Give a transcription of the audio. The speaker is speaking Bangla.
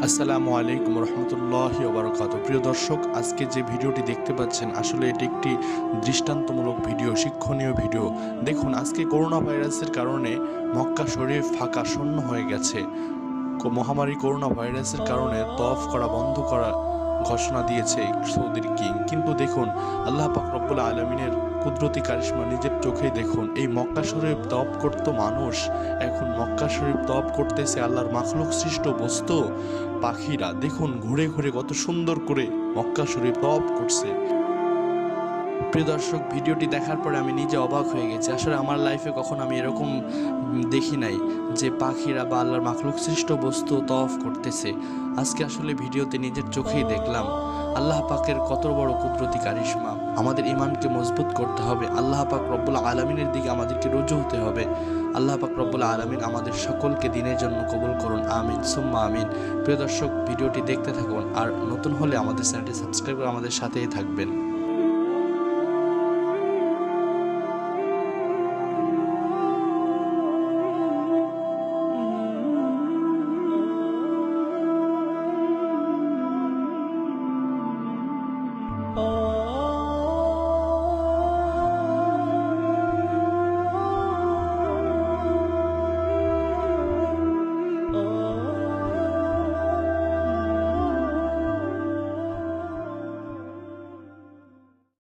আসসালামু আলাইকুম রহমতুল্লাহি ওয়া বারাকাতুহু। প্রিয় দর্শক, আজকে যে ভিডিওটি দেখতে পাচ্ছেন আসলে এটি একটি দৃষ্টান্তমূলক ভিডিও, শিক্ষণীয় ভিডিও। দেখুন, আজকে করোনা ভাইরাসের কারণে মক্কা শরীফ ফাঁকা শূন্য হয়ে গেছে। মহামারী করোনা ভাইরাসের কারণে তওয়াফ করা বন্ধ করা ঘোষণা দিয়েছে সৌদির কিং। কিন্তু দেখুন, আল্লাহ পাক রব্বুল আলামিনের কুদরতি কারিশমা নিজের চোখেই দেখুন। এই মক্কা শরীফ তওয়াফ করতো মানুষ, এখন মক্কা শরীফ তওয়াফ করতেছে আল্লাহর মাখলুক সৃষ্ট বস্তু পাখিরা। দেখুন, ঘুরে ঘুরে কত সুন্দর করে মক্কা শরীফ তওয়াফ করছে। প্রিয় দর্শক, ভিডিওটি দেখার পরে আমি নিজে অবাক হয়ে গেছি। আসলে আমার লাইফে কখনো আমি এরকম দেখি নাই যে পাখিরা বা আল্লাহর মাখলুক সৃষ্ট বস্তু তওয়াফ করতেছে। আজকে আসলে ভিডিওতে নিজের চোখেই দেখলাম আল্লাহ পাকের কত বড় কুদরতি কারিশমা। আমাদের ঈমানকে মজবুত করতে হবে, আল্লাহ পাক রব্বুল আলামিনের দিকে আমাদেরকে রুজু হতে হবে। আল্লাহ পাক রব্বুল আলামিন আমাদের সকলকে দিনের জন্য কবুল করুন, আমিন সুম্মা আমিন। প্রিয় দর্শক, ভিডিওটি দেখতে থাকুন, আর নতুন হলে আমাদের চ্যানেলটি সাবস্ক্রাইব করে আমাদের সাথেই থাকবেন।